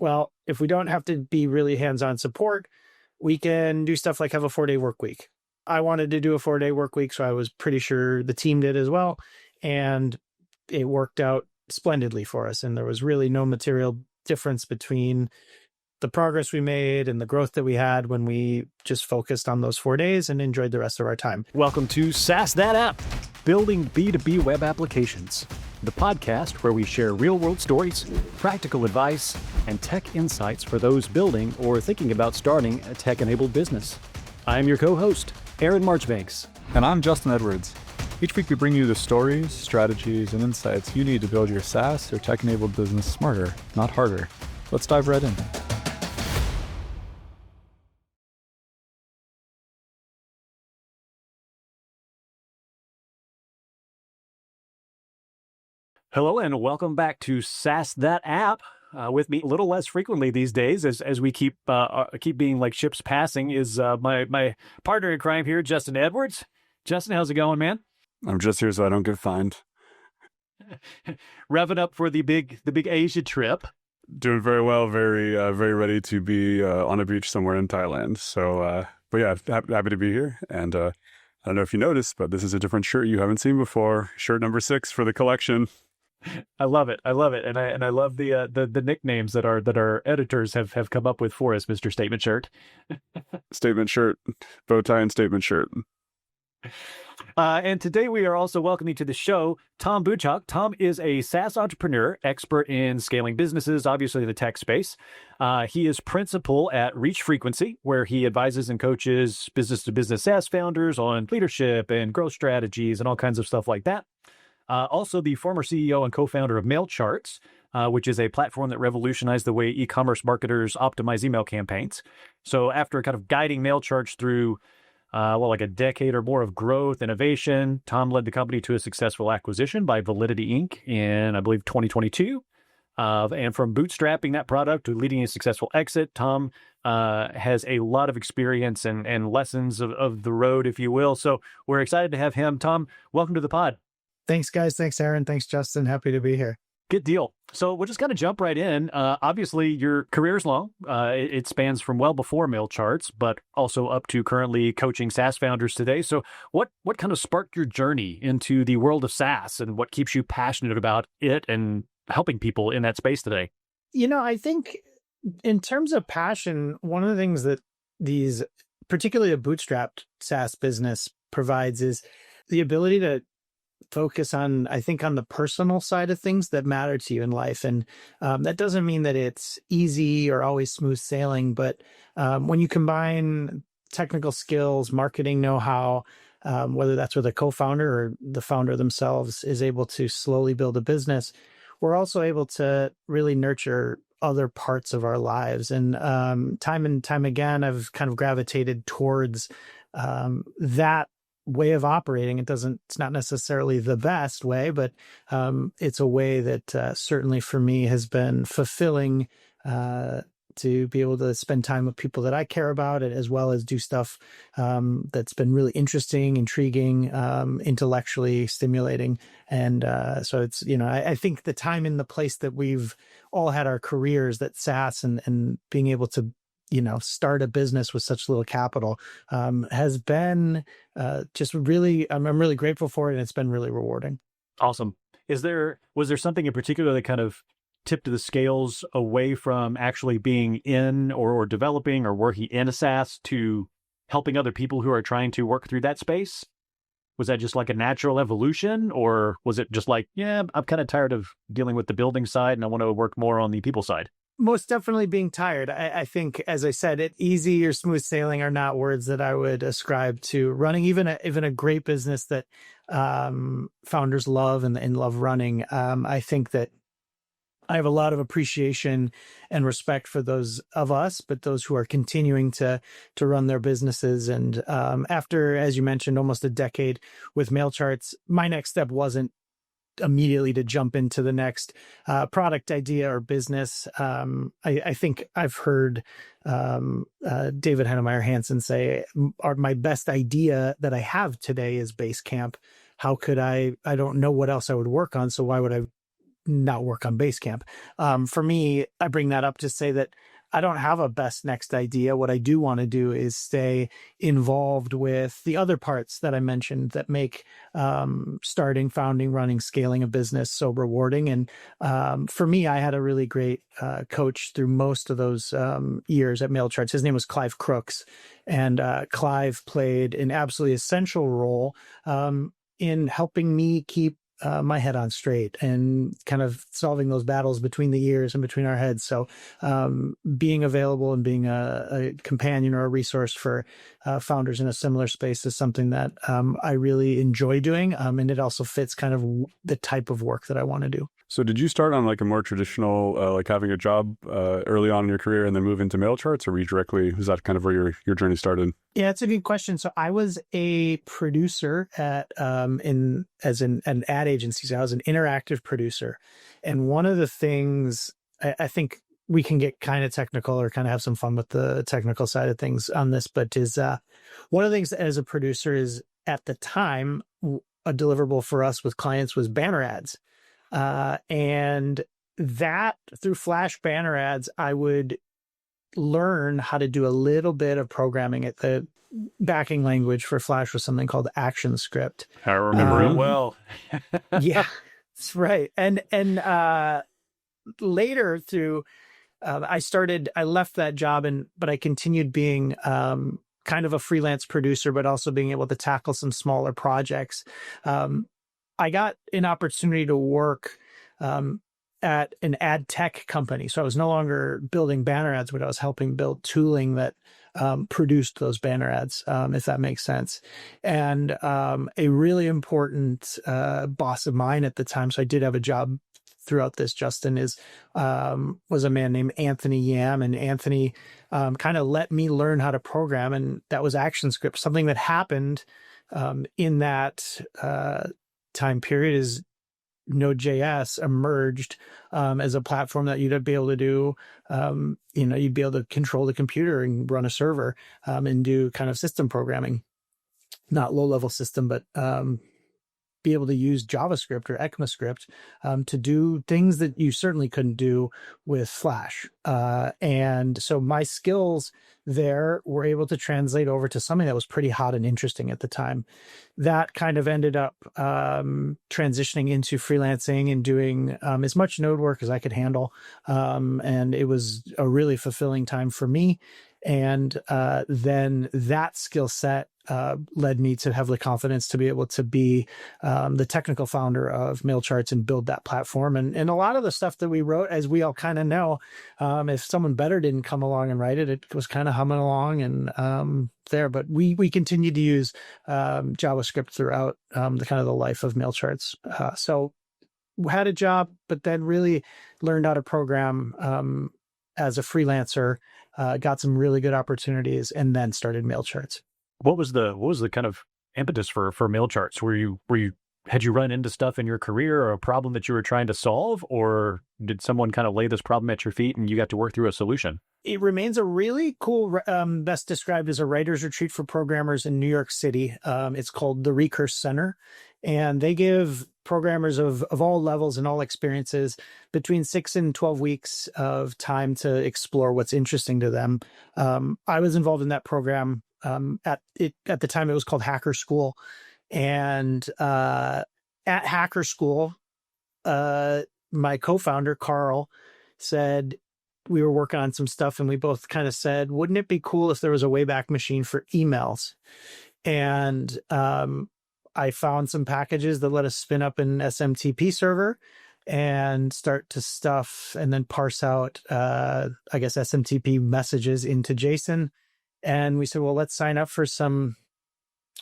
well, if we don't have to be really hands-on support, we can do stuff like have a 4-day work week. I wanted to do a 4-day work week, so I was pretty sure the team did as well. And it worked out splendidly for us. And there was really no material difference between the progress we made and the growth that we had when we just focused on those 4 days and enjoyed the rest of our time. Welcome to SaaS That App, building B2B web applications, the podcast where we share real-world stories, practical advice, and tech insights for those building or thinking about starting a tech-enabled business. I'm your co-host, Aaron Marchbanks. And I'm Justin Edwards. Each week we bring you the stories, strategies, and insights you need to build your SaaS or tech-enabled business smarter, not harder. Let's dive right in. Hello and welcome back to SaaS That App. With me a little less frequently these days, as we keep being like ships passing, is my partner in crime here, Justin Edwards. Justin, how's it going, man? I'm just here so I don't get fined. Revving up for the big Asia trip. Doing very well. Very ready to be on a beach somewhere in Thailand. So, but yeah, happy to be here. And I don't know if you noticed, but this is a different shirt you haven't seen before. Shirt number 6 for the collection. I love it, and I love the nicknames that our editors have come up with for us, Mr. Statement Shirt. Statement shirt, bow tie, and statement shirt. And today we are also welcoming to the show Tom Buchok. Tom is a SaaS entrepreneur, expert in scaling businesses, obviously in the tech space. He is principal at Reach Frequency, where he advises and coaches business-to-business SaaS founders on leadership and growth strategies and all kinds of stuff like that. Also the former CEO and co-founder of MailCharts, which is a platform that revolutionized the way e-commerce marketers optimize email campaigns. So after kind of guiding MailCharts through, like a decade or more of growth, innovation, Tom led the company to a successful acquisition by Validity Inc. in, I believe, 2022. And from bootstrapping that product to leading a successful exit, Tom has a lot of experience and lessons of the road, if you will. So we're excited to have him. Tom, welcome to the pod. Thanks, guys. Thanks, Aaron. Thanks, Justin. Happy to be here. Good deal. So we'll just kind of jump right in. Obviously, your career is long. It spans from well before MailCharts, but also up to currently coaching SaaS founders today. So what kind of sparked your journey into the world of SaaS, and what keeps you passionate about it and helping people in that space today? You know, I think in terms of passion, one of the things that these, particularly a bootstrapped SaaS business, provides is the ability to focus on, I think, on the personal side of things that matter to you in life. And that doesn't mean that it's easy or always smooth sailing, but when you combine technical skills, marketing know-how, whether that's with a co-founder or the founder themselves is able to slowly build a business, we're also able to really nurture other parts of our lives. And time and time again, I've kind of gravitated towards that way of operating. It's not necessarily the best way, but it's a way that certainly for me has been fulfilling to be able to spend time with people that I care about, as well as do stuff that's been really interesting, intriguing, intellectually stimulating. And so it's, I think the time and the place that we've all had our careers, that SaaS and being able to start a business with such little capital has been just really, I'm really grateful for it. And it's been really rewarding. Awesome. Was there something in particular that kind of tipped the scales away from actually being in or developing or working in a SaaS to helping other people who are trying to work through that space? Was that just like a natural evolution, or was it just like, yeah, I'm kind of tired of dealing with the building side and I want to work more on the people side? Most definitely being tired. I think, as I said, easy or smooth sailing are not words that I would ascribe to running even a great business that founders love and love running. I think that I have a lot of appreciation and respect for those of us, but those who are continuing to run their businesses. And after, as you mentioned, almost a decade with MailCharts, my next step wasn't immediately to jump into the next product idea or business. I think I've heard David Heinemeier Hansson say, my best idea that I have today is Basecamp. How could I don't know what else I would work on. So why would I not work on Basecamp. For me, I bring that up to say that I don't have a best next idea. What I do want to do is stay involved with the other parts that I mentioned that make starting, founding, running, scaling a business so rewarding. And for me, I had a really great coach through most of those years at MailCharts. His name was Clive Crooks. And Clive played an absolutely essential role in helping me keep my head on straight and kind of solving those battles between the ears and between our heads. So being available and being a companion or a resource for founders in a similar space is something that I really enjoy doing. And it also fits kind of the type of work that I want to do. So did you start on like a more traditional, like having a job early on in your career and then move into MailCharts, or were you directly, was that kind of where your journey started? Yeah, it's a good question. So I was a producer at an ad agency. So I was an interactive producer. And one of the things I think we can get kind of technical or kind of have some fun with the technical side of things on this, but is one of the things as a producer is at the time, a deliverable for us with clients was banner ads. And that through Flash banner ads, I would learn how to do a little bit of programming. At the backing language for Flash was something called ActionScript. I remember it well. Yeah, that's right. And later through, I left that job but I continued being kind of a freelance producer, but also being able to tackle some smaller projects. I got an opportunity to work at an ad tech company. So I was no longer building banner ads, but I was helping build tooling that produced those banner ads, if that makes sense. And a really important boss of mine at the time, so I did have a job throughout this, Justin, was a man named Anthony Yam. And Anthony kind of let me learn how to program. And that was ActionScript. Something that happened in that time period is Node.js emerged as a platform that you'd be able to do, you'd be able to control the computer and run a server and do kind of system programming, not low-level system, but be able to use JavaScript or ECMAScript to do things that you certainly couldn't do with Flash. And so my skills there were able to translate over to something that was pretty hot and interesting at the time. That kind of ended up transitioning into freelancing and doing as much node work as I could handle. And it was a really fulfilling time for me. And then that skill set led me to have the confidence to be able to be the technical founder of MailCharts and build that platform. And a lot of the stuff that we wrote, as we all kind of know, if someone better didn't come along and write it, it was kind of humming along and there. But we continued to use JavaScript throughout the kind of the life of MailCharts. So had a job, but then really learned how to program as a freelancer. Got some really good opportunities, and then started MailCharts. What was the kind of impetus for MailCharts? Had you run into stuff in your career or a problem that you were trying to solve, or did someone kind of lay this problem at your feet and you got to work through a solution? It remains a really cool, best described as a writer's retreat for programmers in New York City. It's called the Recurse Center, and they give programmers of all levels and all experiences between 6 and 12 weeks of time to explore what's interesting to them. I was involved in that program. At the time, it was called Hacker School. And at Hacker School, my co-founder, Carl, said, we were working on some stuff and we both kind of said, wouldn't it be cool if there was a Wayback machine for emails? And I found some packages that let us spin up an SMTP server and start to stuff and then parse out, SMTP messages into JSON. And we said, well, let's sign up for some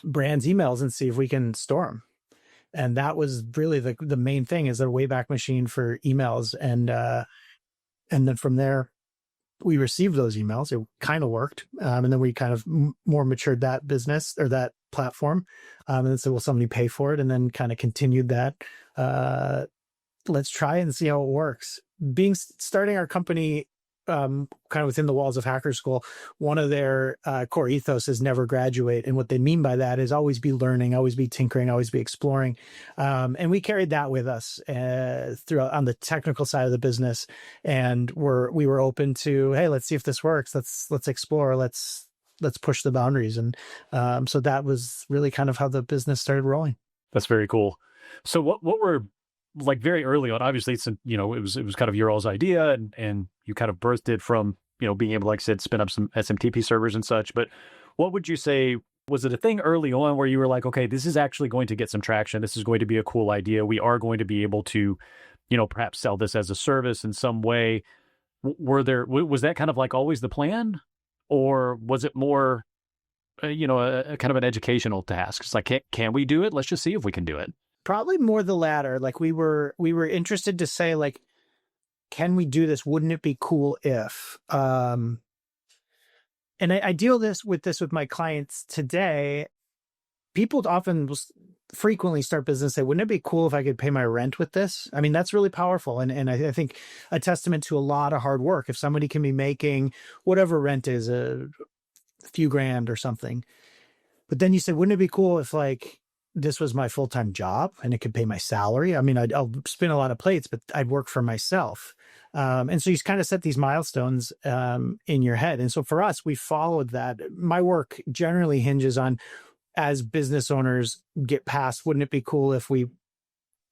brands' emails and see if we can store them. And that was really the main thing, is a Wayback machine for emails. And then from there, we received those emails. It kind of worked. And then we kind of more matured that business or that platform. And then said, will somebody pay for it? And then kind of continued that. Let's try and see how it works. Starting our company kind of within the walls of Hacker School, one of their core ethos is never graduate. And what they mean by that is always be learning, always be tinkering, always be exploring. And we carried that with us throughout on the technical side of the business. And we were open to, hey, let's see if this works. Let's explore. Let's push the boundaries. And so that was really kind of how the business started rolling. That's very cool. So what were, like, very early on, obviously it's, you know, it was kind of your all's idea, and you kind of birthed it from, you know, being able to, like I said, spin up some SMTP servers and such. But what would you say, was it a thing early on where you were like, okay, this is actually going to get some traction. This is going to be a cool idea. We are going to be able to, you know, perhaps sell this as a service in some way. Was that kind of like always the plan? Or was it more, you know, a kind of an educational task? It's like, can we do it? Let's just see if we can do it. Probably more the latter. Like we were interested to say, like, can we do this? Wouldn't it be cool if? And I deal with my clients today. People often frequently start business and say, wouldn't it be cool if I could pay my rent with this? I mean, that's really powerful. And I think a testament to a lot of hard work. If somebody can be making whatever rent is, a few grand or something, but then you said, wouldn't it be cool if, like, this was my full-time job and it could pay my salary? I mean, I'll spin a lot of plates, but I'd work for myself. And so you kind of set these milestones in your head. And so for us, we followed that. My work generally hinges on, as business owners get past, wouldn't it be cool if we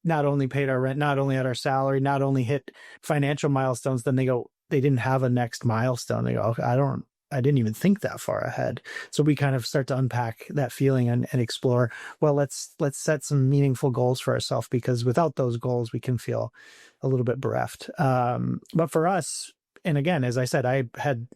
not only paid our rent, not only had our salary, not only hit financial milestones, then they didn't have a next milestone. They go, okay, I didn't even think that far ahead. So we kind of start to unpack that feeling and explore, well, let's set some meaningful goals for ourselves, because without those goals, we can feel a little bit bereft. But for us, and again, as I said, I had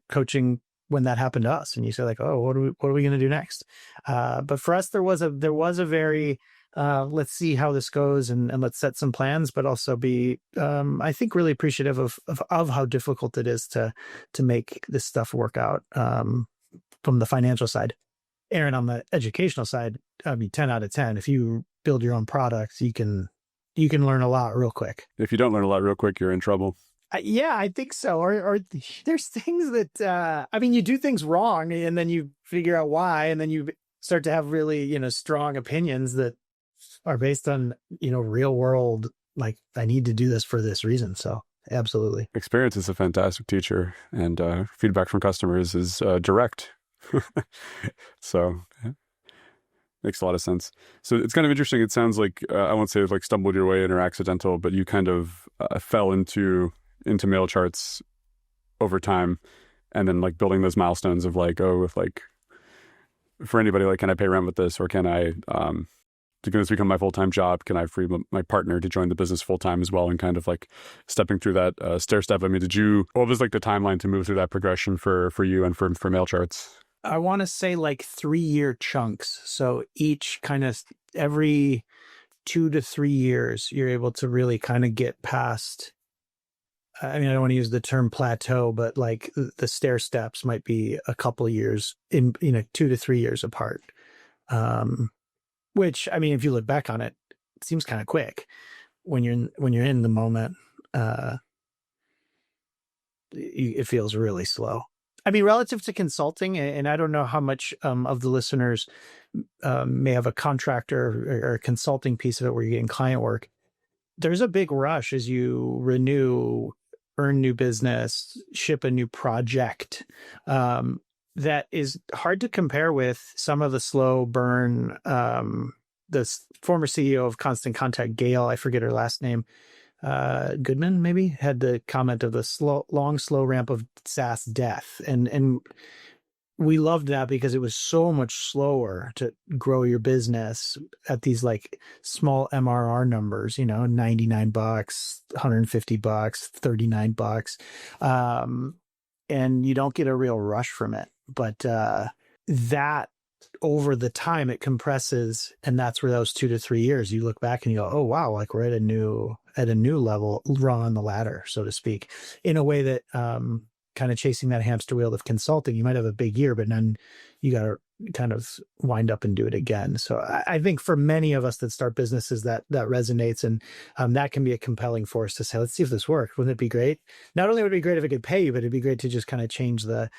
coaching when that happened to us, and you say, like, oh, what are we going to do next? But for us, there was a very, let's see how this goes, and let's set some plans, but also be, I think, really appreciative of how difficult it is to make this stuff work out from the financial side. Aaron, on the educational side, I mean, 10 out of 10. If you build your own products, you can learn a lot real quick. If you don't learn a lot real quick, you're in trouble. Yeah, I think so. Or there's things that, I mean, you do things wrong and then you figure out why, and then you start to have really, you know, strong opinions that are based on, you know, real world, like, I need to do this for this reason. So absolutely. Experience is a fantastic teacher, and feedback from customers is direct. So yeah, makes a lot of sense. So it's kind of interesting. It sounds like, I won't say like stumbled your way in or accidental, but you kind of fell into mail charts over time, and then like building those milestones of like, oh, if like for anybody, like, can I pay rent with this, or can I, can this become my full-time job? Can I free my partner to join the business full-time as well? And kind of like stepping through that stair step. I mean, what was like the timeline to move through that progression for you and for mail charts? I want to say like 3-year chunks. So each kind of every 2 to 3 years, you're able to really kind of get past, I mean, I don't want to use the term plateau, but like the stair steps might be a couple of years in, 2 to 3 years apart. Which, I mean, if you look back on it, it seems kind of quick when you're in the moment. It feels really slow. I mean, relative to consulting, and I don't know how much of the listeners may have a contractor or a consulting piece of it where you're getting client work. There's a big rush as you renew, earn new business, ship a new project. That is hard to compare with some of the slow burn. The former CEO of Constant Contact, Gail, I forget her last name, Goodman, maybe, had the comment of the long, slow ramp of SaaS death. And we loved that because it was so much slower to grow your business at these like small MRR numbers, $99, $150, $39. And you don't get a real rush from it. But that over the time it compresses, and that's where those 2 to 3 years you look back and you go, oh wow, like we're at a new level, rung on the ladder, so to speak, in a way that kind of chasing that hamster wheel of consulting, you might have a big year, but then you got to kind of wind up and do it again. So I think for many of us that start businesses, that resonates, and that can be a compelling force to say, let's see if this works. Wouldn't it be great? Not only would it be great if it could pay you, but it'd be great to just kind of change the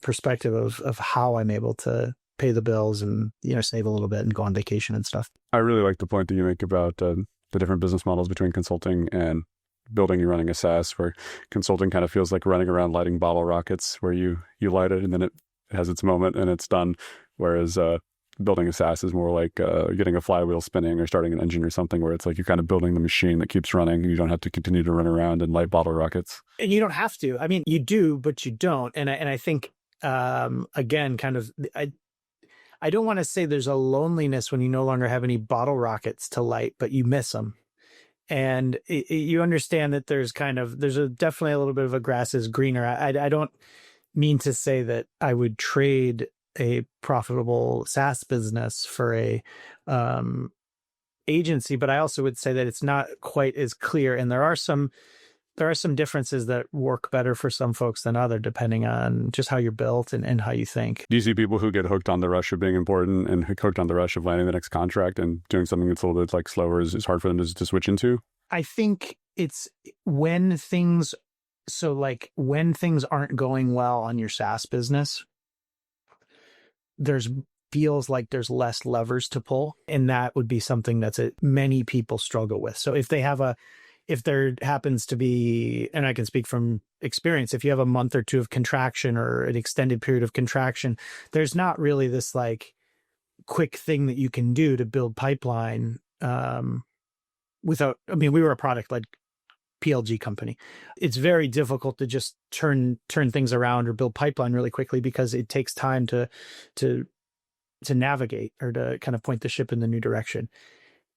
perspective of how I'm able to pay the bills and, save a little bit and go on vacation and stuff. I really like the point that you make about the different business models between consulting and building and running a SaaS, where consulting kind of feels like running around lighting bottle rockets, where you light it and then it has its moment and it's done. Whereas building a SaaS is more like getting a flywheel spinning or starting an engine or something, where it's like you're kind of building the machine that keeps running. You don't have to continue to run around and light bottle rockets. And you don't have to. I mean, you do, but you don't. And I think, again, kind of, I don't want to say there's a loneliness when you no longer have any bottle rockets to light, but you miss them. And you understand that there's definitely a little bit of a grass is greener. I don't mean to say that I would trade a profitable SaaS business for a agency, but I also would say that it's not quite as clear. And there are some differences that work better for some folks than other, depending on just how you're built and how you think. Do you see people who get hooked on the rush of being important and hooked on the rush of landing the next contract, and doing something that's a little bit like slower is hard for them to switch into? I think it's when things aren't going well on your SaaS business, feels like there's less levers to pull. And that would be something many people struggle with. So if there happens to be, and I can speak from experience, if you have a month or two of contraction or an extended period of contraction, there's not really this like quick thing that you can do to build pipeline we were a product-led PLG company. It's very difficult to just turn things around or build pipeline really quickly, because it takes time to navigate or to kind of point the ship in the new direction.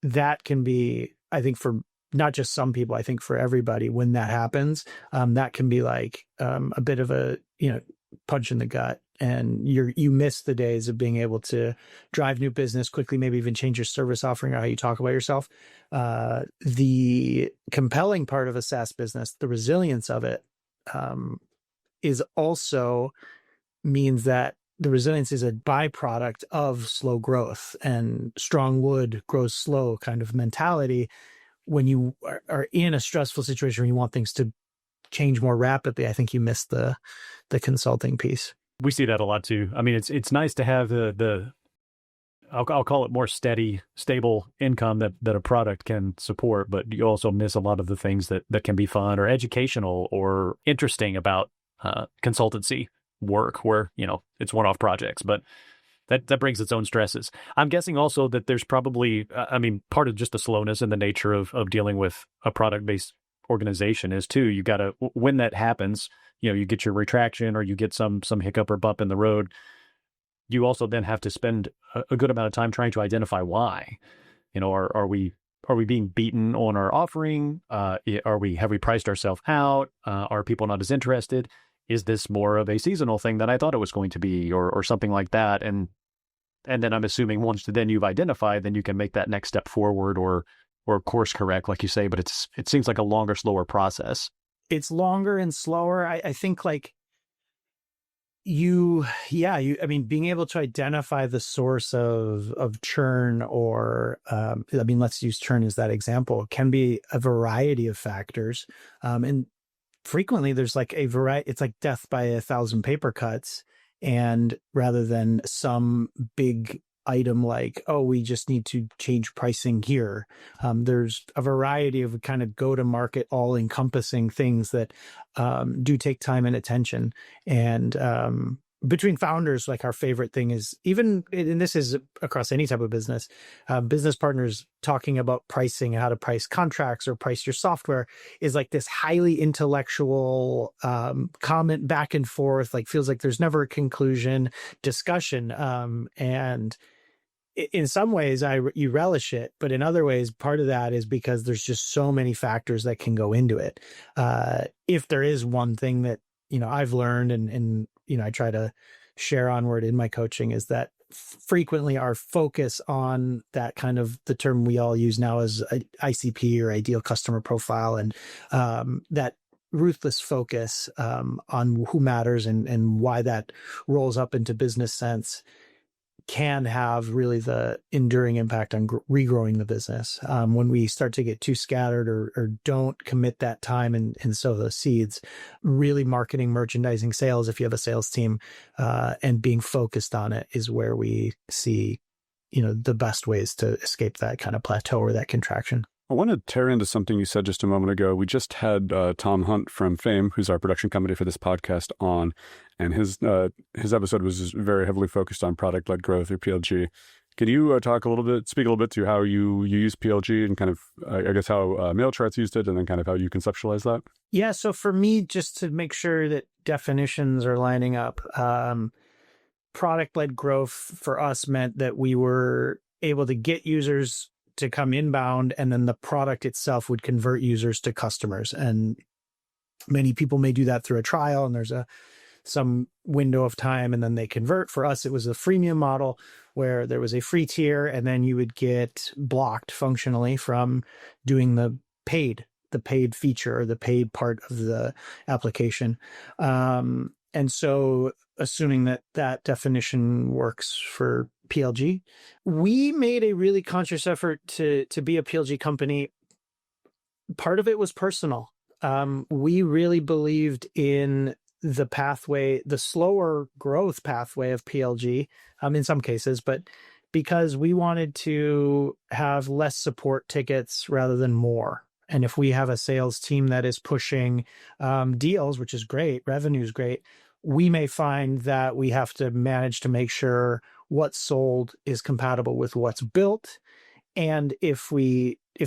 That can be, I think, for not just some people, I think for everybody, when that happens, that can be like a bit of a punch in the gut, and you miss the days of being able to drive new business quickly, maybe even change your service offering or how you talk about yourself. The compelling part of a SaaS business, the resilience of it, is also means that the resilience is a byproduct of slow growth, and strong wood grows slow kind of mentality. When you are in a stressful situation where you want things to change more rapidly, I think you miss the consulting piece. We see that a lot too. I mean, it's nice to have I'll call it more steady, stable income that a product can support, but you also miss a lot of the things that can be fun or educational or interesting about consultancy work, where, it's one-off projects, but that brings its own stresses. I'm guessing also that there's probably, part of just the slowness and the nature of dealing with a product-based organization is too, you got to, when that happens, you get your retraction or you get some hiccup or bump in the road, you also then have to spend a good amount of time trying to identify why. Are we being beaten on our offering? Have we priced ourselves out? Are people not as interested? Is this more of a seasonal thing than I thought it was going to be, or something like that? And then I'm assuming once then you've identified, then you can make that next step forward or course correct, like you say, but it seems like a longer, slower process. It's longer and slower. I think like being able to identify the source of churn, or let's use churn as that example, can be a variety of factors. And frequently there's like a variety, it's like death by 1,000 paper cuts. And rather than some big item like, oh, we just need to change pricing here, there's a variety of kind of go-to-market, all-encompassing things that do take time and attention. And between founders, like our favorite thing is, even, and this is across any type of business, business partners talking about pricing, how to price contracts or price your software, is like this highly intellectual comment back and forth, like feels like there's never a conclusion discussion. And in some ways you relish it, but in other ways, part of that is because there's just so many factors that can go into it. If there is one thing that, I've learned and I try to share onward in my coaching, is that frequently our focus on that kind of, the term we all use now is ICP, or ideal customer profile, and that ruthless focus on who matters and why that rolls up into business sense can have really the enduring impact on regrowing the business. When we start to get too scattered or don't commit that time and sow those seeds, really marketing, merchandising, sales, if you have a sales team, and being focused on it is where we see, the best ways to escape that kind of plateau or that contraction. I want to tear into something you said just a moment ago. We just had Tom Hunt from Fame, who's our production company for this podcast, on, and his episode was very heavily focused on product-led growth, or PLG. Can you speak a little bit to how you use PLG and kind of, I guess, how MailChart's used it, and then kind of how you conceptualize that? Yeah, so for me, just to make sure that definitions are lining up, product-led growth for us meant that we were able to get users to come inbound, and then the product itself would convert users to customers. And many people may do that through a trial, and there's some window of time, and then they convert. For us, it was a freemium model where there was a free tier, and then you would get blocked functionally from doing the paid feature or the paid part of the application. And so, assuming that definition works for PLG, we made a really conscious effort to be a PLG company. Part of it was personal. We really believed in the pathway, the slower growth pathway of PLG, in some cases, but because we wanted to have less support tickets rather than more. And if we have a sales team that is pushing deals, which is great, revenue is great, we may find that we have to manage to make sure what's sold is compatible with what's built. And if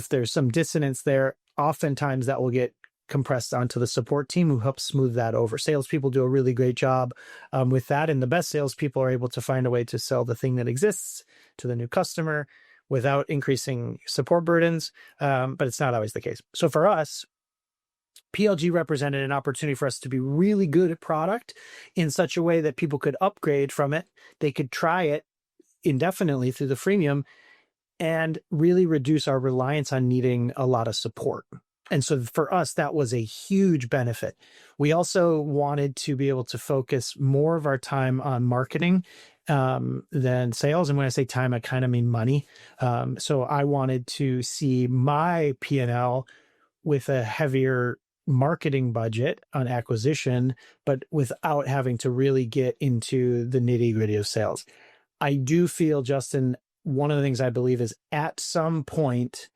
there's some dissonance there, oftentimes that will get compressed onto the support team who helps smooth that over. Salespeople do a really great job with that. And the best salespeople are able to find a way to sell the thing that exists to the new customer without increasing support burdens. But it's not always the case. So for us, PLG represented an opportunity for us to be really good at product in such a way that people could upgrade from it. They could try it indefinitely through the freemium and really reduce our reliance on needing a lot of support. And so for us, that was a huge benefit. We also wanted to be able to focus more of our time on marketing than sales. And when I say time, I kind of mean money. So I wanted to see my P&L with a heavier marketing budget on acquisition, but without having to really get into the nitty-gritty of sales. I do feel, Justin, one of the things I believe is at some point,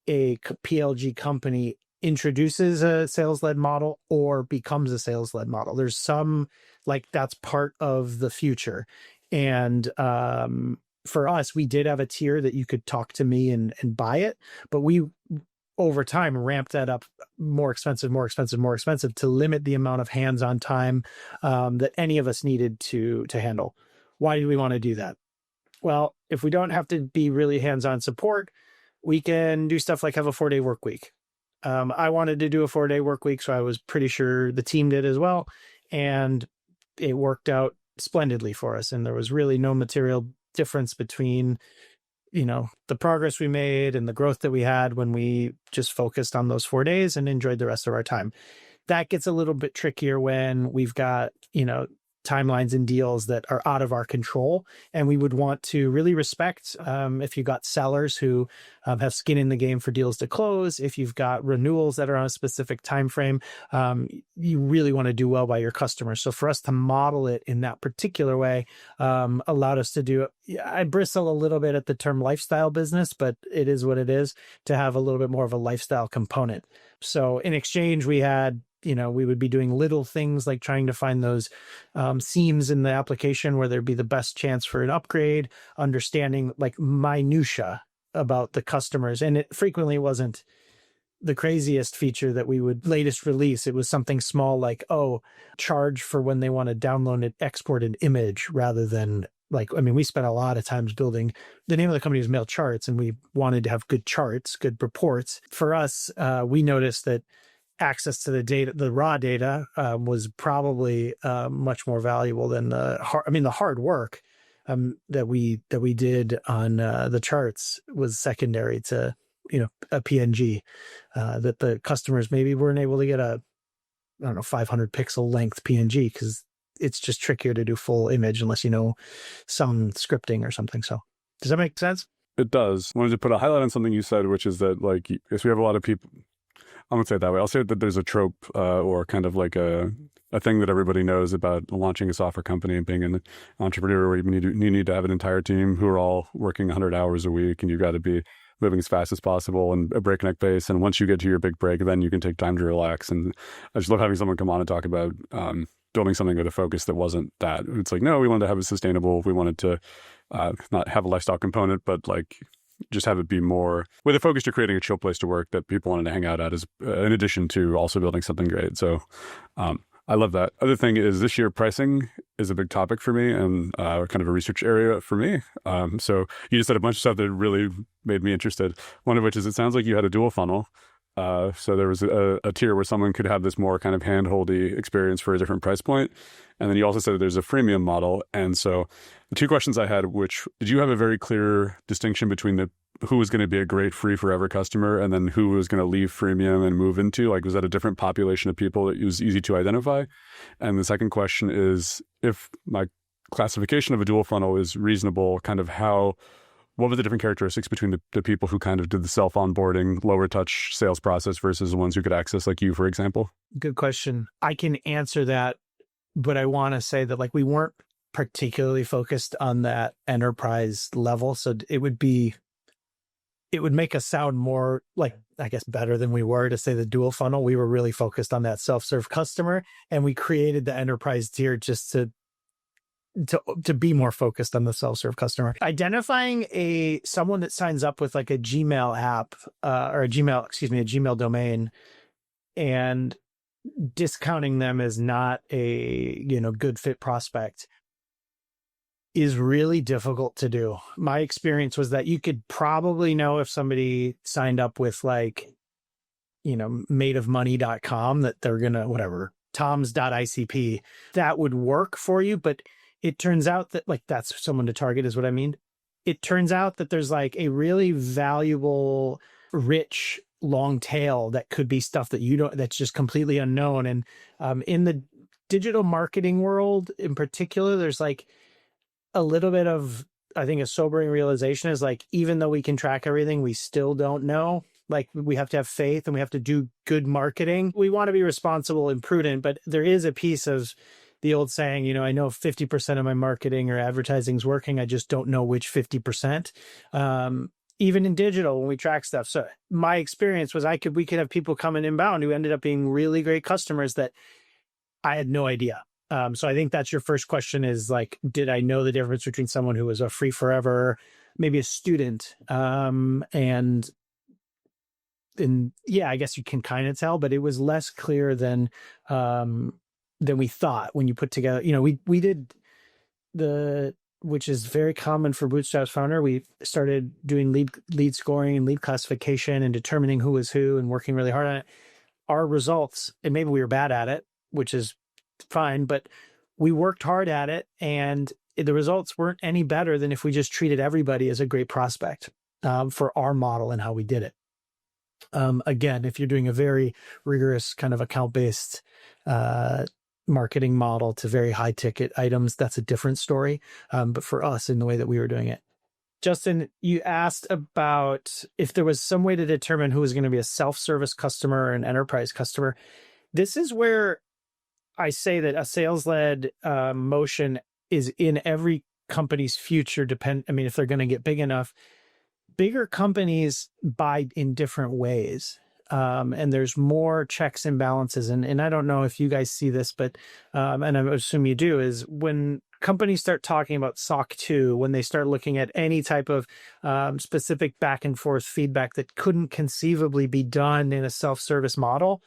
a PLG company introduces a sales-led model or becomes a sales-led model. There's some, that's part of the future. And for us, we did have a tier that you could talk to me and buy it, but we over time ramped that up more expensive to limit the amount of hands-on time that any of us needed to handle. Why do we want to do that? Well, if we don't have to be really hands-on support, we can do stuff like have a 4-day work week. I wanted to do a 4-day work week, so I was pretty sure the team did as well. And it worked out splendidly for us. And there was really no material difference between the progress we made and the growth that we had when we just focused on those 4 days and enjoyed the rest of our time. That gets a little bit trickier when we've got, timelines and deals that are out of our control. And we would want to really respect if you've got sellers who have skin in the game for deals to close, if you've got renewals that are on a specific time frame, you really want to do well by your customers. So for us to model it in that particular way allowed us to do it. I bristle a little bit at the term lifestyle business, but it is what it is, to have a little bit more of a lifestyle component. So in exchange, we had we would be doing little things like trying to find those seams in the application where there'd be the best chance for an upgrade, understanding minutia about the customers. And it frequently wasn't the craziest feature that we would latest release. It was something small like, charge for when they want to download and export an image rather than we spent a lot of times building. The name of the company was Mail Charts, and we wanted to have good charts, good reports. For us, we noticed that access to the data, the raw data, was probably much more valuable than the hard work that we did on the charts was secondary to a PNG that the customers maybe weren't able to get a 500 pixel length PNG because it's just trickier to do full image unless you know some scripting or something. So does that make sense? It does. I wanted to put a highlight on something you said, which is that like, if we have a lot of people, I won't say it that way. I'll say that there's a trope or kind of like a thing that everybody knows about launching a software company and being an entrepreneur, where you need to have an entire team who are all working 100 hours a week, and you've got to be moving as fast as possible and a breakneck pace. And once you get to your big break, then you can take time to relax. And I just love having someone come on and talk about building something with a focus that wasn't that. It's like, no, we wanted to have it sustainable. We wanted to not have a lifestyle component, but like just have it be more with a focus to creating a chill place to work that people wanted to hang out at, as in addition to also building something great. So I love that. Other thing is, this year pricing is a big topic for me and kind of a research area for me. So you just said a bunch of stuff that really made me interested. One of which is, it sounds like you had a dual funnel. So there was a tier where someone could have this more kind of hand-holdy experience for a different price point. And then you also said that there's a freemium model. And so the two questions I had, which, did you have a very clear distinction between who was going to be a great free forever customer and then who was going to leave freemium and move into, like, was that a different population of people that it was easy to identify? And the second question is, if my classification of a dual funnel is reasonable, kind of what were the different characteristics between the people who kind of did the self-onboarding, lower touch sales process versus the ones who could access, like you, for example? Good question. I can answer that, but I want to say that like we weren't particularly focused on that enterprise level. So it would make us sound more like, I guess, better than we were to say the dual funnel. We were really focused on that self-serve customer, and we created the enterprise tier just to be more focused on the self-serve customer. Identifying someone that signs up with like a Gmail app or a Gmail domain, and discounting them as not a good fit prospect is really difficult to do. My experience was that you could probably know if somebody signed up with like, madeofmoney.com, that they're going to, whatever, toms.icp, that would work for you. But it turns out that like, that's someone to target is what I mean. It turns out that there's like a really valuable, rich, long tail that could be stuff that that's just completely unknown. And in the digital marketing world in particular, there's like a little bit of, I think, a sobering realization is like, even though we can track everything, we still don't know. Like, we have to have faith and we have to do good marketing. We want to be responsible and prudent, but there is a piece of the old saying, I know 50% of my marketing or advertising is working. I just don't know which 50%. Even in digital, when we track stuff. So my experience was we could have people coming inbound who ended up being really great customers that I had no idea. So I think that's your first question is like, did I know the difference between someone who was a free forever, maybe a student? And yeah, I guess you can kind of tell, but it was less clear than we thought when you put together, we did which is very common for Bootstrap's founder. We started doing lead scoring and lead classification and determining who was who and working really hard on it. Our results, and maybe we were bad at it, which is fine, but we worked hard at it, and the results weren't any better than if we just treated everybody as a great prospect for our model and how we did it. Again, if you're doing a very rigorous kind of account-based marketing model to very high ticket items, that's a different story. But for us, in the way that we were doing it. Justin, you asked about if there was some way to determine who was going to be a self-service customer or an enterprise customer. This is where I say that a sales-led motion is in every company's future. If they're going to get big enough. Bigger companies buy in different ways. And there's more checks and balances. And I don't know if you guys see this, but, and I assume you do, is when companies start talking about SOC 2, when they start looking at any type of specific back and forth feedback that couldn't conceivably be done in a self-service model.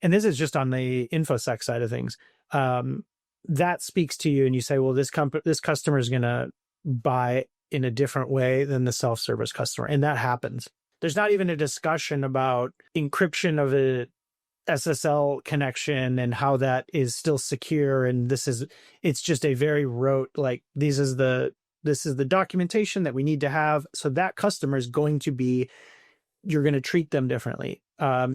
And this is just on the InfoSec side of things. That speaks to you and you say, well, this customer is going to buy in a different way than the self-service customer. And that happens. There's not even a discussion about encryption of a SSL connection and how that is still secure. And it's just a very rote, like, this is the documentation that we need to have. So that customer is you're going to treat them differently.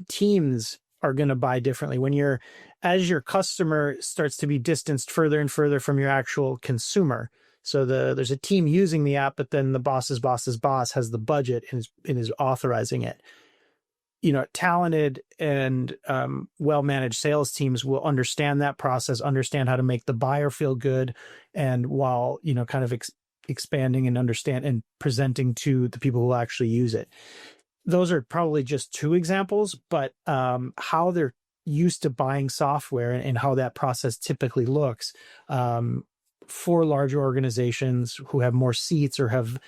Teams are going to buy differently. As your customer starts to be distanced further and further from your actual consumer. So there's a team using the app, but then the boss's boss's boss has the budget and is authorizing it. Talented and well-managed sales teams will understand that process, understand how to make the buyer feel good, and while kind of expanding and understand and presenting to the people who will actually use it. Those are probably just two examples, but how they're used to buying software and how that process typically looks for larger organizations who have more seats or have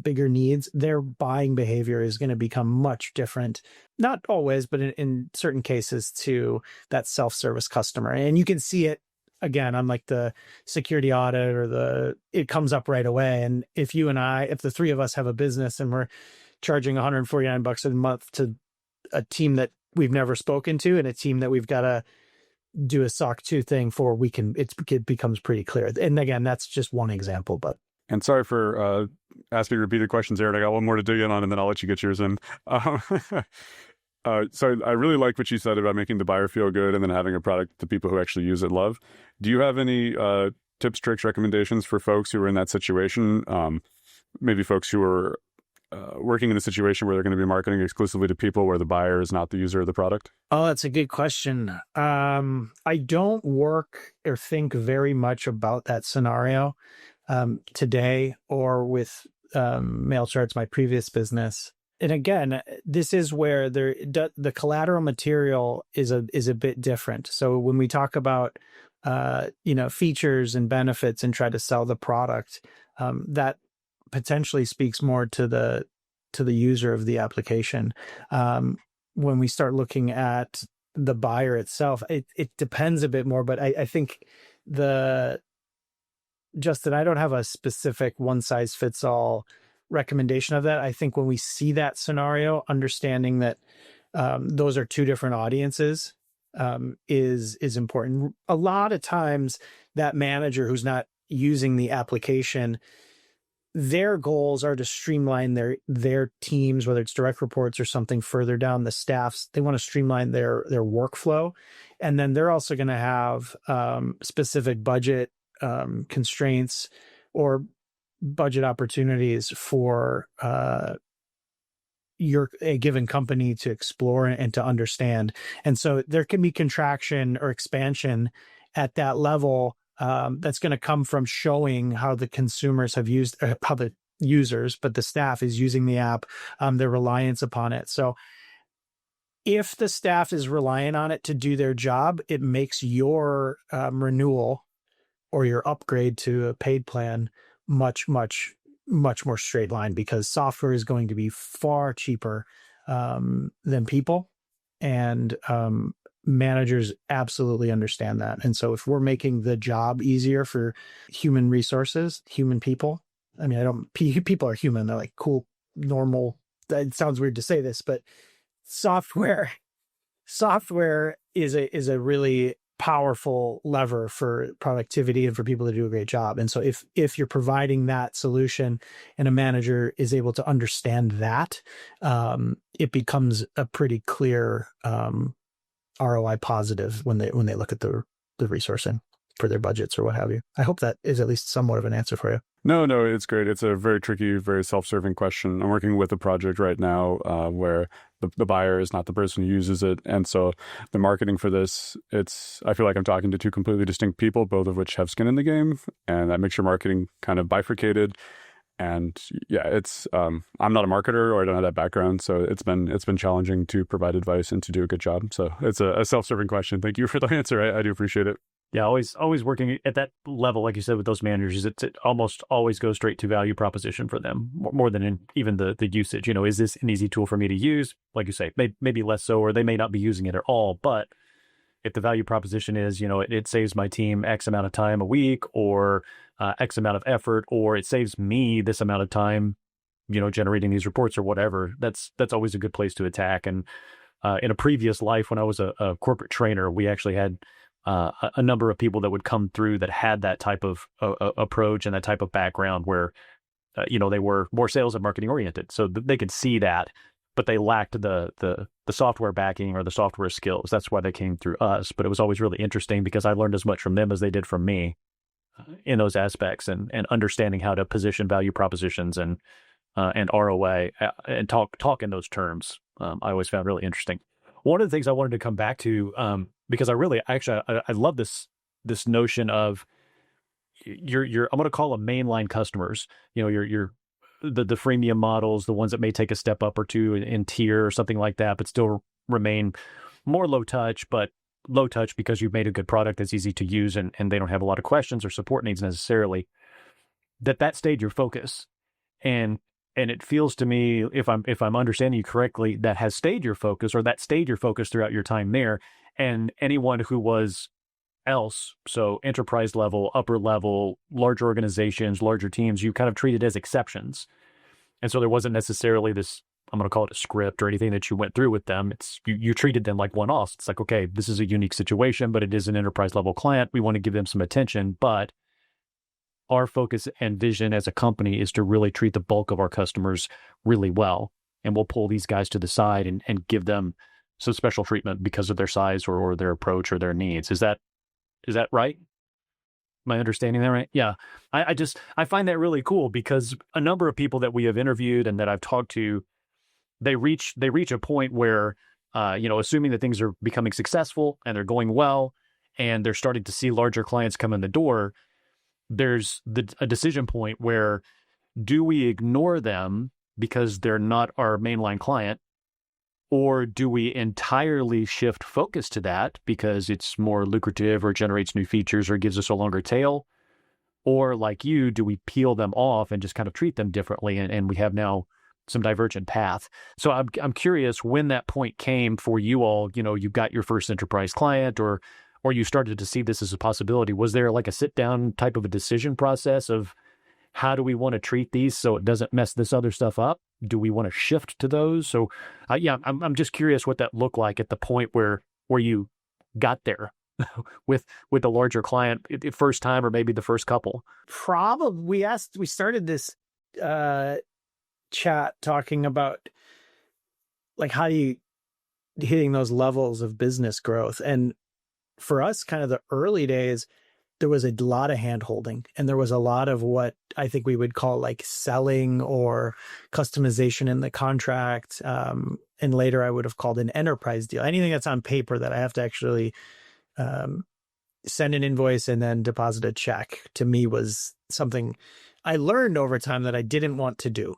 bigger needs, their buying behavior is going to become much different. Not always, but in certain cases to that self-service customer. And you can see it again on like the security audit or it comes up right away. And if the three of us have a business and we're charging $149 a month to a team that we've never spoken to and a team that we've got to do a SOC 2 thing for, it becomes pretty clear. And again, that's just one example, but. And sorry for asking repeated questions, Aaron. I got one more to dig in on, and then I'll let you get yours in. So I really like what you said about making the buyer feel good and then having a product the people who actually use it love. Do you have any tips, tricks, recommendations for folks who are in that situation? Maybe folks who are working in a situation where they're going to be marketing exclusively to people where the buyer is not the user of the product? Oh, that's a good question. I don't work or think very much about that scenario today or with MailCharts, my previous business. And again, this is where the collateral material is a bit different. So when we talk about features and benefits and try to sell the product, that potentially speaks more to the user of the application. When we start looking at the buyer itself, it depends a bit more. But I think Justin, I don't have a specific one size fits all recommendation of that. I think when we see that scenario, understanding that those are two different audiences is important. A lot of times that manager who's not using the application, their goals are to streamline their teams, whether it's direct reports or something further down the staffs. They want to streamline their workflow. And then they're also going to have specific budget constraints or budget opportunities for a given company to explore and to understand. And so there can be contraction or expansion at that level that's going to come from showing how the consumers have used, how the users, but the staff is using the app, their reliance upon it. So if the staff is reliant on it to do their job, it makes your renewal or your upgrade to a paid plan much more straight line, because software is going to be far cheaper than people. And managers absolutely understand that. And so if we're making the job easier for human resources, human people, I mean, people are human. They're like cool, normal. It sounds weird to say this, but software is a really powerful lever for productivity and for people to do a great job. And so if you're providing that solution and a manager is able to understand that, it becomes a pretty clear ROI positive when they look at the resourcing for their budgets or what have you. I hope that is at least somewhat of an answer for you. No, it's great. It's a very tricky, very self-serving question. I'm working with a project right now where the buyer is not the person who uses it. And so the marketing for this, I feel like I'm talking to two completely distinct people, both of which have skin in the game. And that makes your marketing kind of bifurcated. And yeah, I'm not a marketer, or I don't have that background. So it's been challenging to provide advice and to do a good job. So it's a self-serving question. Thank you for the answer. I do appreciate it. Yeah, always working at that level, like you said, with those managers, it almost always goes straight to value proposition for them, more than in even the usage. Is this an easy tool for me to use? Like you say, maybe less so, or they may not be using it at all. But if the value proposition is, it saves my team X amount of time a week, or X amount of effort, or it saves me this amount of time, generating these reports or whatever, that's always a good place to attack. And in a previous life, when I was a corporate trainer, we actually had a number of people that would come through that had that type of approach and that type of background where, they were more sales and marketing oriented. So they could see that but they lacked the software backing or the software skills. That's why they came through us. But it was always really interesting because I learned as much from them as they did from me in those aspects, and understanding how to position value propositions and ROA and talk in those terms. I always found really interesting. One of the things I wanted to come back to, because I love this notion of your I'm going to call them mainline customers. Your the freemium models, the ones that may take a step up or two in tier or something like that, but still remain more low touch, but low touch because you've made a good product that's easy to use and they don't have a lot of questions or support needs necessarily. That stayed your focus. And it feels to me, if I'm understanding you correctly, that has stayed your focus, or that stayed your focus throughout your time there. And anyone who was else, so enterprise level, upper level, large organizations, larger teams, you kind of treated as exceptions. And so there wasn't necessarily this, I'm going to call it a script or anything that you went through with them. It's you treated them like one-offs. It's like, okay, this is a unique situation, but it is an enterprise level client. We want to give them some attention, but our focus and vision as a company is to really treat the bulk of our customers really well. And we'll pull these guys to the side and give them some special treatment because of their size or their approach or their needs. Is that right? Am I understanding that right? Yeah. I find that really cool because a number of people that we have interviewed and that I've talked to, they reach a point where, assuming that things are becoming successful and they're going well and they're starting to see larger clients come in the door, there's a decision point where, do we ignore them because they're not our mainline client? Or do we entirely shift focus to that because it's more lucrative or generates new features or gives us a longer tail? Or like you, do we peel them off and just kind of treat them differently? And we have now some divergent path. So I'm curious when that point came for you all. You got your first enterprise client or you started to see this as a possibility. Was there like a sit down type of a decision process of how do we want to treat these so it doesn't mess this other stuff up? Do we want to shift to those? So I'm just curious what that looked like at the point where you got there with the larger client first time or maybe the first couple. Probably we started this chat talking about like how do you hitting those levels of business growth. And for us, kind of the early days, there was a lot of hand holding and there was a lot of what I think we would call like selling or customization in the contract. And later I would have called an enterprise deal. Anything that's on paper that I have to actually send an invoice and then deposit a check, to me was something I learned over time that I didn't want to do.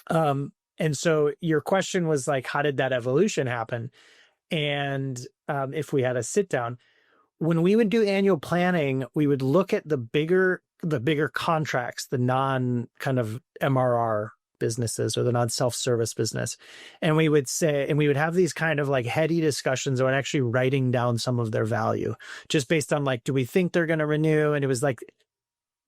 And so your question was like, how did that evolution happen? And if we had a sit down, when we would do annual planning, we would look at the bigger contracts, the non kind of MRR businesses or the non self-service business. And we would have these kind of like heady discussions on actually writing down some of their value just based on like, do we think they're going to renew? And it was like,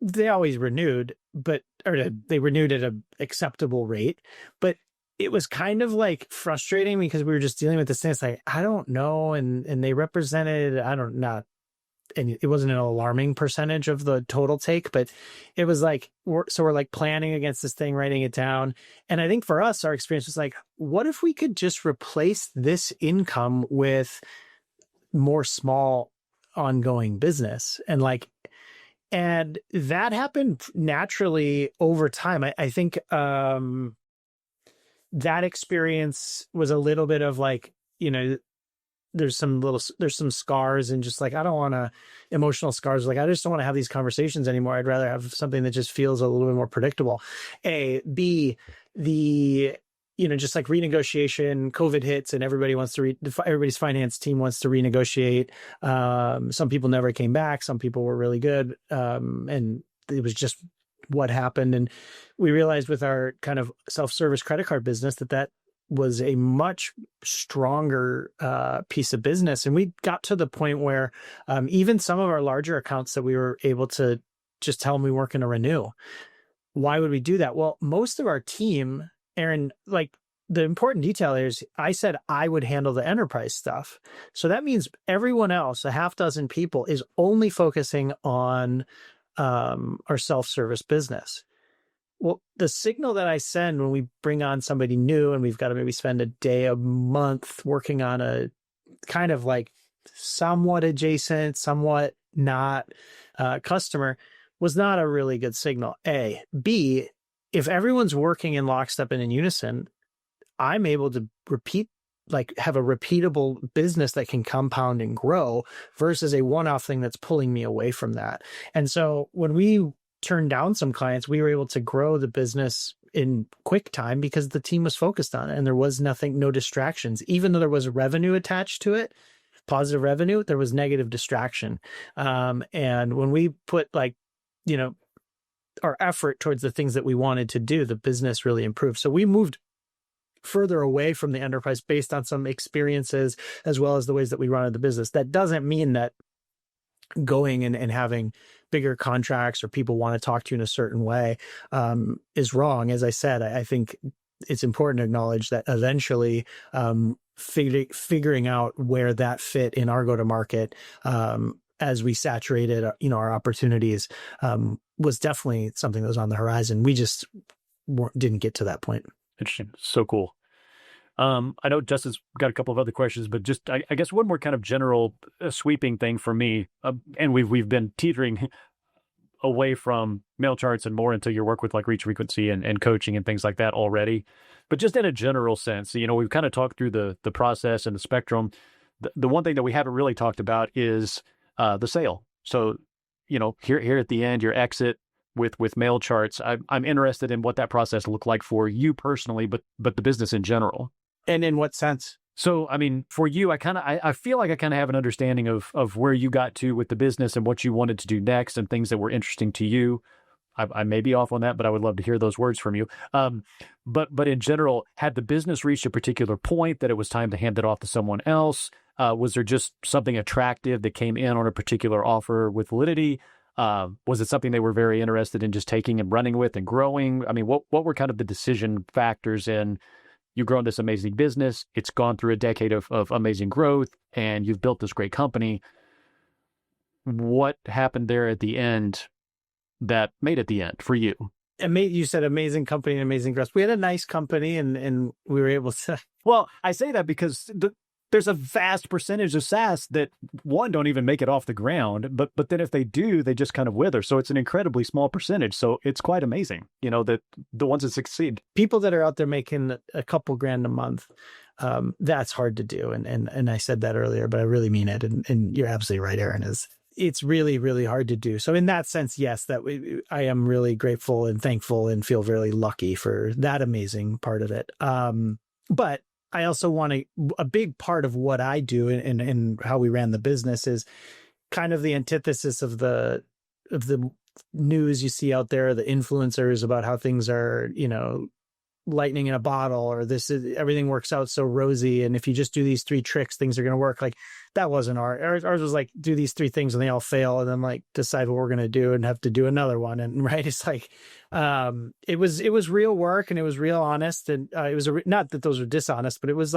they always renewed, they renewed at an acceptable rate, but it was kind of like frustrating because we were just dealing with this thing. It's like, I don't know. And they represented, and it wasn't an alarming percentage of the total take, but it was like, we're like planning against this thing, writing it down. And I think for us, our experience was like, what if we could just replace this income with more small ongoing business? And that happened naturally over time. I think, that experience was a little bit of like, there's some scars and just like, I don't want to emotional scars. Like, I just don't want to have these conversations anymore. I'd rather have something that just feels a little bit more predictable. B, just like renegotiation, COVID hits and everybody wants to everybody's finance team wants to renegotiate. Some people never came back. Some people were really good. And it was just what happened. And we realized with our kind of self-service credit card business that was a much stronger piece of business. And we got to the point where even some of our larger accounts that we were able to just tell them we weren't going to renew. Why would we do that? Well, most of our team, Aaron, like the important detail is I said I would handle the enterprise stuff. So that means everyone else, a half dozen people, is only focusing on our self-service business. Well, the signal that I send when we bring on somebody new and we've got to maybe spend a day, a month working on a kind of like somewhat adjacent, somewhat not customer was not a really good signal. A. B, if everyone's working in lockstep and in unison, I'm able to have a repeatable business that can compound and grow versus a one-off thing that's pulling me away from that. And so when we turned down some clients, we were able to grow the business in quick time because the team was focused on it and there was no distractions. Even though there was revenue attached to it, positive revenue, there was negative distraction. And when we put our effort towards the things that we wanted to do, the business really improved. So we moved further away from the enterprise based on some experiences as well as the ways that we run the business. That doesn't mean that going and having bigger contracts or people want to talk to you in a certain way is wrong. As I said, I think it's important to acknowledge that eventually figuring out where that fit in our go-to-market as we saturated our opportunities was definitely something that was on the horizon. We just didn't get to that point. Interesting. So cool. I know Justin's got a couple of other questions, but just I guess one more kind of general sweeping thing for me, and we've been teetering away from mail charts and more into your work with like reach frequency and coaching and things like that already. But just in a general sense, we've kind of talked through the process and the spectrum. The one thing that we haven't really talked about is the sale. So, here at the end, your exit with mail charts, I'm interested in what that process looked like for you personally, but the business in general. And in what sense? So, I mean, for you, I feel like I kind of have an understanding of where you got to with the business and what you wanted to do next and things that were interesting to you. I may be off on that, but I would love to hear those words from you. But in general, had the business reached a particular point that it was time to hand it off to someone else? Was there just something attractive that came in on a particular offer with Validity? Was it something they were very interested in just taking and running with and growing? I mean, what were kind of the decision factors in you've grown this amazing business, it's gone through a decade of amazing growth, and you've built this great company? What happened there at the end that made it the end for you? You said amazing company and amazing growth. We had a nice company and we were able to... Well, I say that because there's a vast percentage of SaaS that, one, don't even make it off the ground, but then if they do, they just kind of wither. So it's an incredibly small percentage. So it's quite amazing, that the ones that succeed. People that are out there making a couple grand a month, that's hard to do. And I said that earlier, but I really mean it. And you're absolutely right, Aaron, it's really, really hard to do. So in that sense, yes, I am really grateful and thankful and feel very lucky for that amazing part of it. But I also want a big part of what I do and how we ran the business is kind of the antithesis of the news you see out there, the influencers about how things are, lightning in a bottle, or everything works out so rosy. And if you just do these 3 tricks, things are going to work. Like that wasn't ours. Ours was like, do these 3 things and they all fail. And then like decide what we're going to do and have to do another one. And right. It's like, it was real work and it was real honest. And it was not that those were dishonest, but it was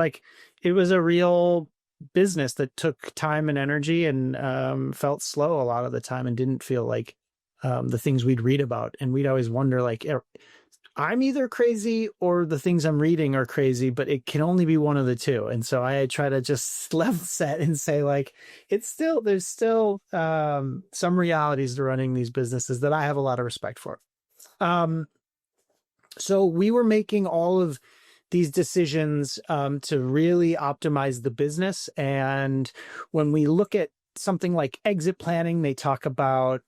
a real business that took time and energy and felt slow a lot of the time and didn't feel like the things we'd read about. And we'd always wonder like, I'm either crazy or the things I'm reading are crazy, but it can only be one of the two. And so I try to just level set and say like, there's still some realities to running these businesses that I have a lot of respect for. So we were making all of these decisions to really optimize the business. And when we look at something like exit planning, they talk about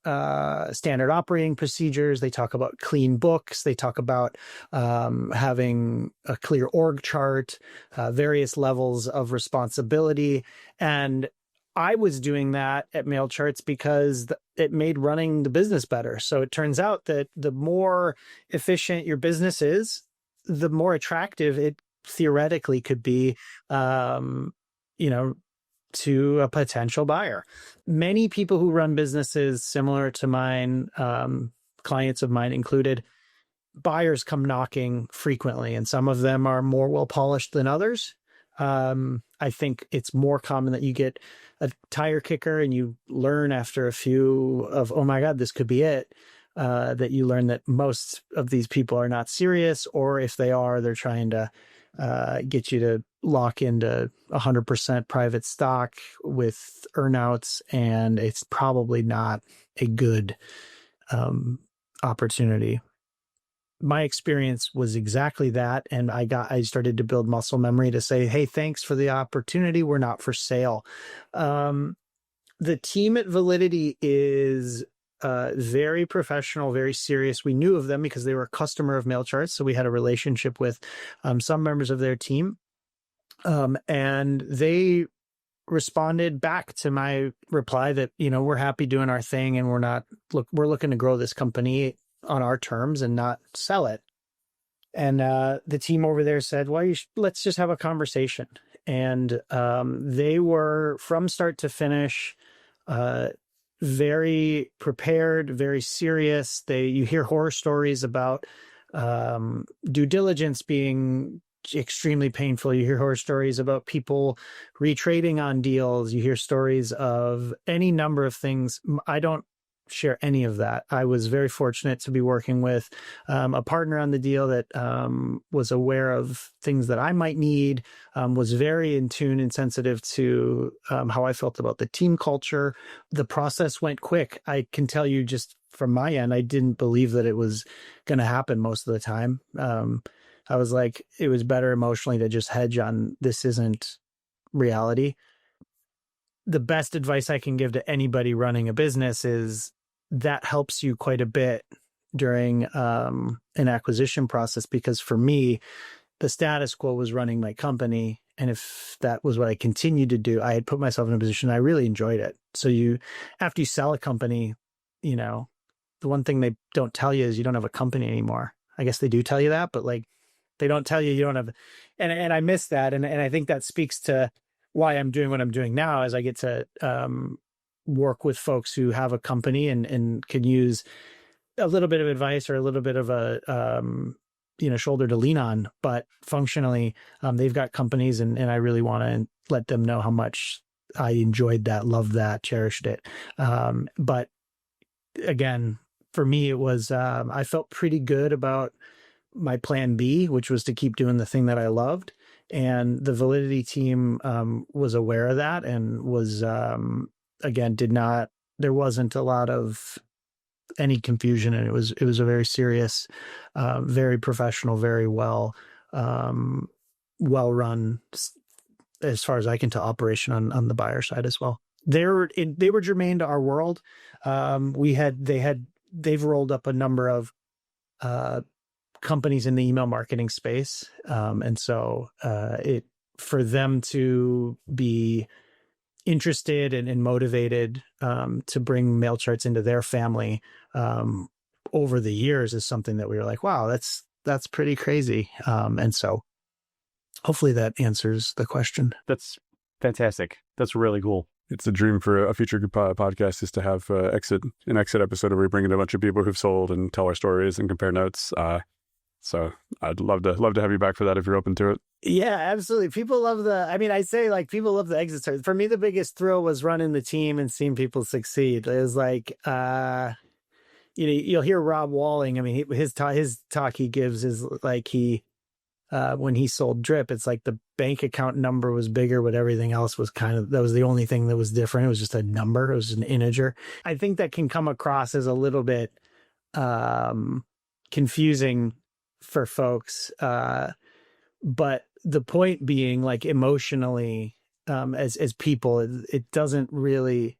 standard operating procedures. They talk about clean books. They talk about having a clear org chart, various levels of responsibility. And I was doing that at MailCharts because it made running the business better. So it turns out that the more efficient your business is, the more attractive it theoretically could be, to a potential buyer. Many people who run businesses similar to mine, clients of mine included, buyers come knocking frequently, and some of them are more well-polished than others. I think it's more common that you get a tire kicker and you learn after a few of, oh my God, this could be it. that you learn that most of these people are not serious, or if they are, they're trying to get you to lock into 100% private stock with earnouts, and it's probably not a good opportunity. My experience was exactly that, and I started to build muscle memory to say, hey, thanks for the opportunity, we're not for sale. The team at Validity is very professional, very serious. We knew of them because they were a customer of MailCharts, so we had a relationship with some members of their team, and they responded back to my reply that, we're happy doing our thing, and we're looking to grow this company on our terms and not sell it. And the team over there said, well, let's just have a conversation. And they were, from start to finish, very prepared, very serious. You hear horror stories about due diligence being extremely painful. You hear horror stories about people retrading on deals. You hear stories of any number of things. I don't share any of that. I was very fortunate to be working with a partner on the deal that was aware of things that I might need, was very in tune and sensitive to how I felt about the team culture. The process went quick. I can tell you just from my end, I didn't believe that it was going to happen most of the time. I was like, it was better emotionally to just hedge on this isn't reality. The best advice I can give to anybody running a business is that helps you quite a bit during an acquisition process, because for me, the status quo was running my company. And if that was what I continued to do, I had put myself in a position I really enjoyed it. So after you sell a company, the one thing they don't tell you is you don't have a company anymore. I guess they do tell you that, but they don't tell you don't have, and I miss that. And I think that speaks to why I'm doing what I'm doing now, as I get to work with folks who have a company and can use a little bit of advice or a little bit of a, shoulder to lean on, but functionally they've got companies, and I really want to let them know how much I enjoyed that, loved that, cherished it. But again, for me, it was, I felt pretty good about my plan B, which was to keep doing the thing that I loved. And the Validity team was aware of that and was, again, there wasn't a lot of any confusion. And it was a very serious, very professional, very well run, as far as I can tell, operation on the buyer side as well. They were germane to our world. They've rolled up a number of companies in the email marketing space. And so for them to be interested and motivated to bring MailCharts into their family over the years is something that we were like, wow, that's pretty crazy. And so hopefully that answers the question. That's fantastic. That's really cool. It's a dream for a future podcast is to have an exit episode where we bring in a bunch of people who've sold and tell our stories and compare notes. So I'd love to have you back for that if you're open to it. Yeah, absolutely. People love people love the exit stories. For me, the biggest thrill was running the team and seeing people succeed. It was like, you'll hear Rob Walling. I mean, his talk he gives is like when he sold Drip, it's like the bank account number was bigger, but everything else was that was the only thing that was different. It was just a number. It was just an integer. I think that can come across as a little bit confusing for folks. But the point being, like, emotionally, as people, it doesn't really,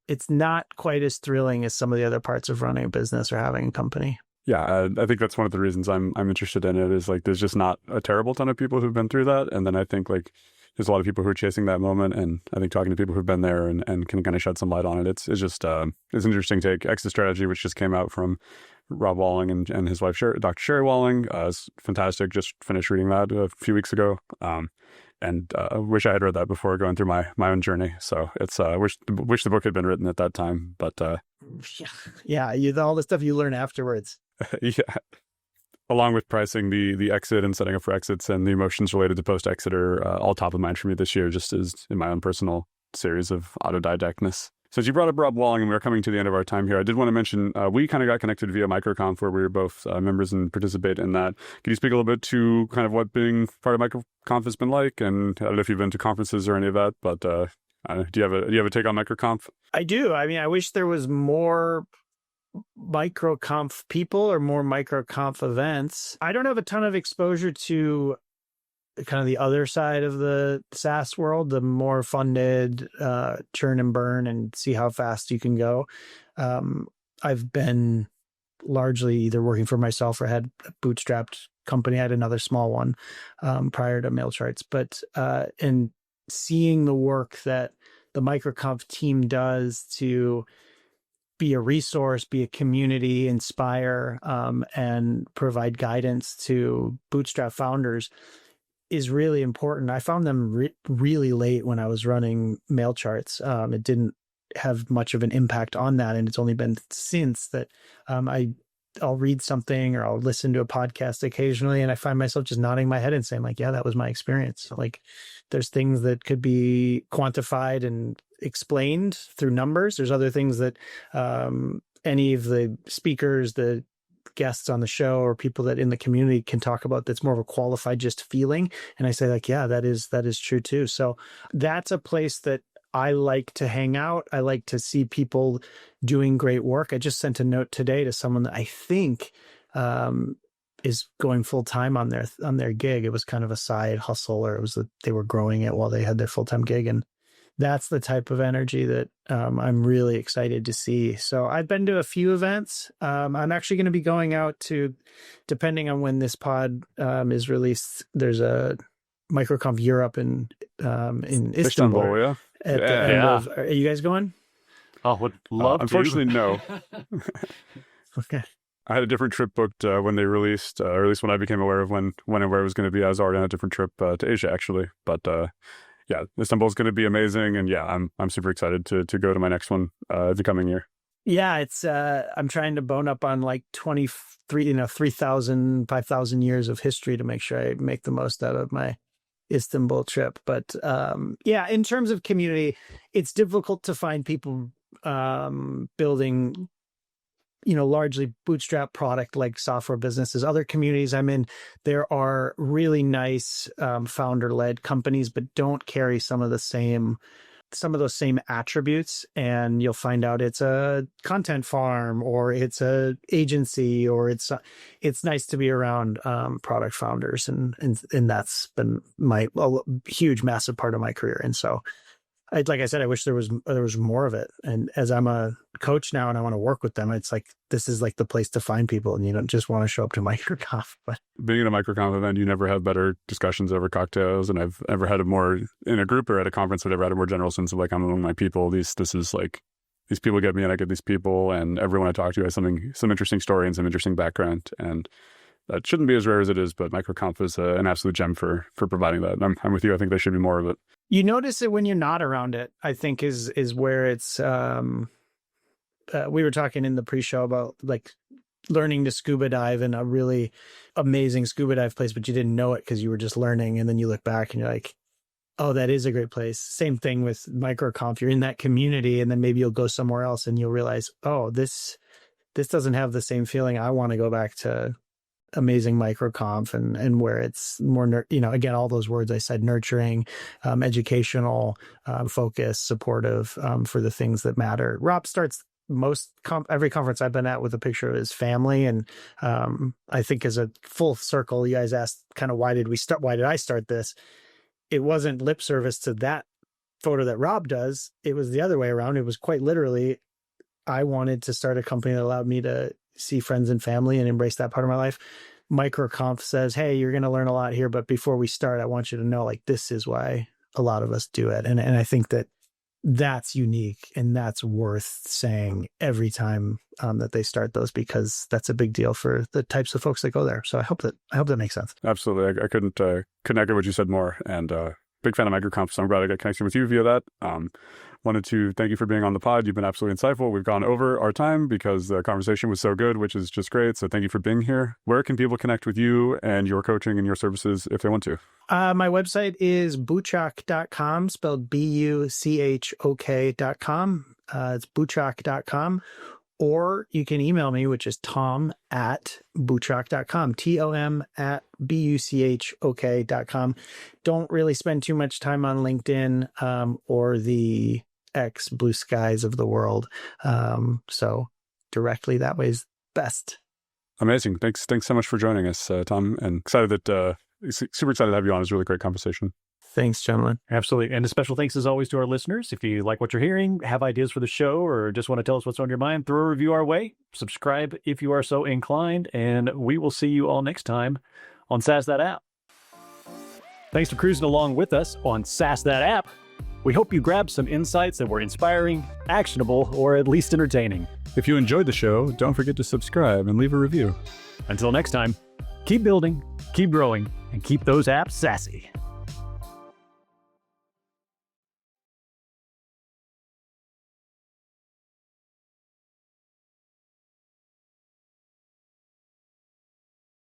it's not quite as thrilling as some of the other parts of running a business or having a company. Yeah, I think that's one of the reasons I'm interested in it, is like there's just not a terrible ton of people who've been through that. And then I think like there's a lot of people who are chasing that moment. And I think talking to people who've been there and can kind of shed some light on it, it's just it's an interesting take. Exit Strategy, which just came out from Rob Walling and his wife, Dr. Sherry Walling, is fantastic. Just finished reading that a few weeks ago. And I wish I had read that before going through my own journey. So it's wish the book had been written at that time. But yeah, all the stuff you learn afterwards. Yeah, along with pricing the exit and setting up for exits and the emotions related to post exit are all top of mind for me this year, just as in my own personal series of autodidactness. Since you brought up Rob Walling and we're coming to the end of our time here, I did want to mention we kind of got connected via MicroConf where we were both members and participate in that. Can you speak a little bit to kind of what being part of MicroConf has been like? And I don't know if you've been to conferences or any of that, but do you have a take on MicroConf? I do. I mean, I wish there was more MicroConf people or more MicroConf events. I don't have a ton of exposure to kind of the other side of the SaaS world, the more funded churn and burn and see how fast you can go. I've been largely either working for myself or had a bootstrapped company. I had another small one prior to MailCharts, but and seeing the work that the MicroConf team does to be a resource, be a community, inspire, and provide guidance to bootstrap founders is really important. I found them really late when I was running MailCharts. It didn't have much of an impact on that. And it's only been since that I'll read something or I'll listen to a podcast occasionally, and I find myself just nodding my head and saying like, yeah, that was my experience. So, like, there's things that could be quantified and explained through numbers. There's other things that any of the speakers, the guests on the show or people that in the community can talk about that's more of a qualified just feeling. And I say like, yeah, that is true too. So that's a place that I like to hang out. I like to see people doing great work. I just sent a note today to someone that I think is going full time on their gig. It was kind of a side hustle, or it was that they were growing it while they had their full time gig. And that's the type of energy that I'm really excited to see. So I've been to a few events. I'm actually going to be going out to, depending on when this pod is released, there's a MicroConf Europe in Istanbul. Yeah. At the end of, are you guys going? Oh, would love to. Unfortunately, no. Okay. I had a different trip booked when they released, or at least when I became aware of when and where it was going to be. I was already on a different trip to Asia, actually. But yeah, Istanbul is going to be amazing, and yeah, I'm super excited to go to my next one the coming year. Yeah, it's I'm trying to bone up on like 3,000, 5,000 years of history to make sure I make the most out of my Istanbul trip. But yeah, in terms of community, it's difficult to find people building, largely bootstrap product like software businesses. Other communities I'm in, there are really nice founder-led companies, but don't carry some of those same attributes. And you'll find out it's a content farm or it's a agency, or it's nice to be around product founders, and that's been a huge, massive part of my career. And so, like I said, I wish there was more of it. And as I'm a coach now and I want to work with them, it's like, this is like the place to find people, and you don't just want to show up to MicroConf. But being at a MicroConf event, you never have better discussions over cocktails. And I've ever had more in a group or at a conference, whatever, had a more general sense of like, I'm among my people. This is like, these people get me and I get these people, and everyone I talk to has some interesting story and some interesting background. And that shouldn't be as rare as it is, but MicroConf is an absolute gem for providing that. And I'm with you. I think there should be more of it. You notice it when you're not around it, I think is where it's, we were talking in the pre-show about like learning to scuba dive in a really amazing scuba dive place, but you didn't know it because you were just learning. And then you look back and you're like, oh, that is a great place. Same thing with MicroConf. You're in that community, and then maybe you'll go somewhere else and you'll realize, oh, this doesn't have the same feeling. I want to go back to amazing MicroConf and where it's more, again, all those words I said, nurturing, educational, focus, supportive, for the things that matter. Rob starts every conference I've been at with a picture of his family. And I think as a full circle, you guys asked kind of, why did I start this? It wasn't lip service to that photo that Rob does. It was the other way around. It was quite literally, I wanted to start a company that allowed me to see friends and family and embrace that part of my life. MicroConf says, hey, you're going to learn a lot here, but before we start, I want you to know, like, this is why a lot of us do it. And I think that's unique, and that's worth saying every time that they start those, because that's a big deal for the types of folks that go there. So I hope that makes sense. Absolutely. I couldn't echo what you said more. And big fan of MicroConf, so I'm glad I got connected with you via that. wanted to thank you for being on the pod. You've been absolutely insightful. We've gone over our time because the conversation was so good, which is just great. So thank you for being here. Where can people connect with you and your coaching and your services if they want to? My website is buchok.com, spelled Buchok.com. It's buchok.com. Or you can email me, which is tom@buchok.com, tom@buchok.com. Don't really spend too much time on LinkedIn or the X blue skies of the world. So directly that way is best. Amazing. Thanks so much for joining us, Tom. And excited that, super excited to have you on. It's a really great conversation. Thanks, gentlemen. Absolutely. And a special thanks as always to our listeners. If you like what you're hearing, have ideas for the show, or just want to tell us what's on your mind, throw a review our way. Subscribe if you are so inclined, and we will see you all next time on SaaS That App. Thanks for cruising along with us on SaaS That App. We hope you grabbed some insights that were inspiring, actionable, or at least entertaining. If you enjoyed the show, don't forget to subscribe and leave a review. Until next time, keep building, keep growing, and keep those apps sassy.